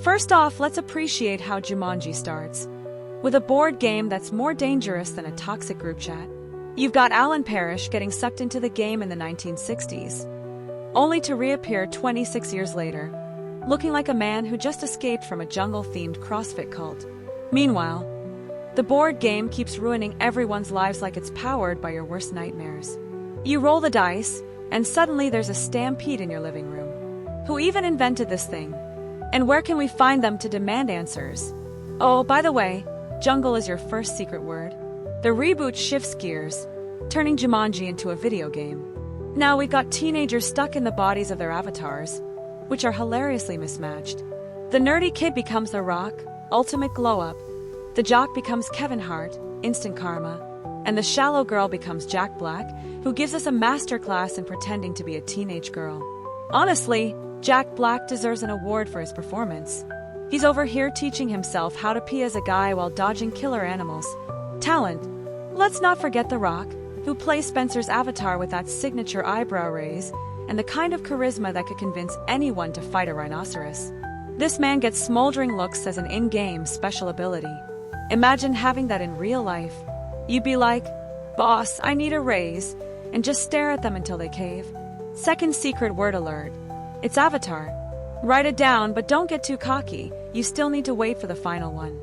First off, let's appreciate how Jumanji starts. With a board game that's more dangerous than a toxic group chat. You've got Alan Parrish getting sucked into the game in the 1960s, only to reappear 26 years later, looking like a man who just escaped from a jungle-themed CrossFit cult. Meanwhile, the board game keeps ruining everyone's lives like it's powered by your worst nightmares. You roll the dice, and suddenly there's a stampede in your living room. Who even invented this thing? And where can we find them to demand answers? Oh, by the way, jungle is your first secret word. The reboot shifts gears, turning Jumanji into a video game. Now we've got teenagers stuck in the bodies of their avatars, which are hilariously mismatched. The nerdy kid becomes The Rock, ultimate glow-up. The jock becomes Kevin Hart, instant karma. And the shallow girl becomes Jack Black, who gives us a masterclass in pretending to be a teenage girl. Honestly, Jack Black deserves an award for his performance. He's over here teaching himself how to pee as a guy while dodging killer animals. Talent. Let's not forget The Rock, who plays Spencer's avatar with that signature eyebrow raise and the kind of charisma that could convince anyone to fight a rhinoceros. This man gets smoldering looks as an in-game special ability. Imagine having that in real life. You'd be like, "Boss, I need a raise," and just stare at them until they cave. Second secret word alert. It's avatar. Write it down, but don't get too cocky. You still need to wait for the final one.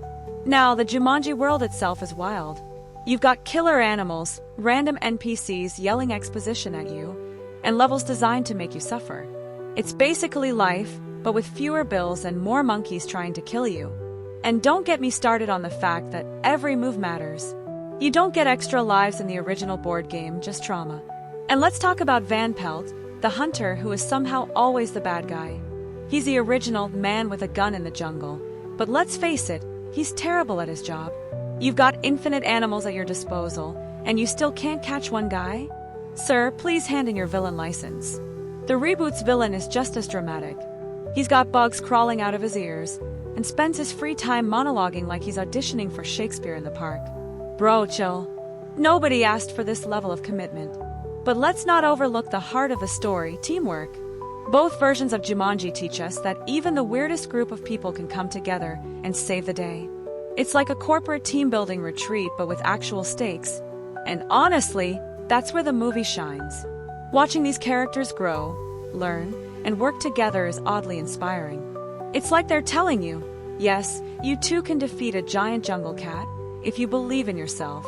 Now, the Jumanji world itself is wild. You've got killer animals, random NPCs yelling exposition at you, and levels designed to make you suffer. It's basically life, but with fewer bills and more monkeys trying to kill you. And don't get me started on the fact that every move matters. You don't get extra lives in the original board game, just trauma. And let's talk about Van Pelt, the hunter who is somehow always the bad guy. He's the original man with a gun in the jungle, but let's face it, he's terrible at his job. You've got infinite animals at your disposal, and you still can't catch one guy? Sir, please hand in your villain license. The reboot's villain is just as dramatic. He's got bugs crawling out of his ears, and spends his free time monologuing like he's auditioning for Shakespeare in the park. Bro, chill. Nobody asked for this level of commitment. But let's not overlook the heart of the story, teamwork. Both versions of Jumanji teach us that even the weirdest group of people can come together and save the day. It's like a corporate team-building retreat but with actual stakes. And honestly, that's where the movie shines. Watching these characters grow, learn, and work together is oddly inspiring. It's like they're telling you, yes, you too can defeat a giant jungle cat if you believe in yourself.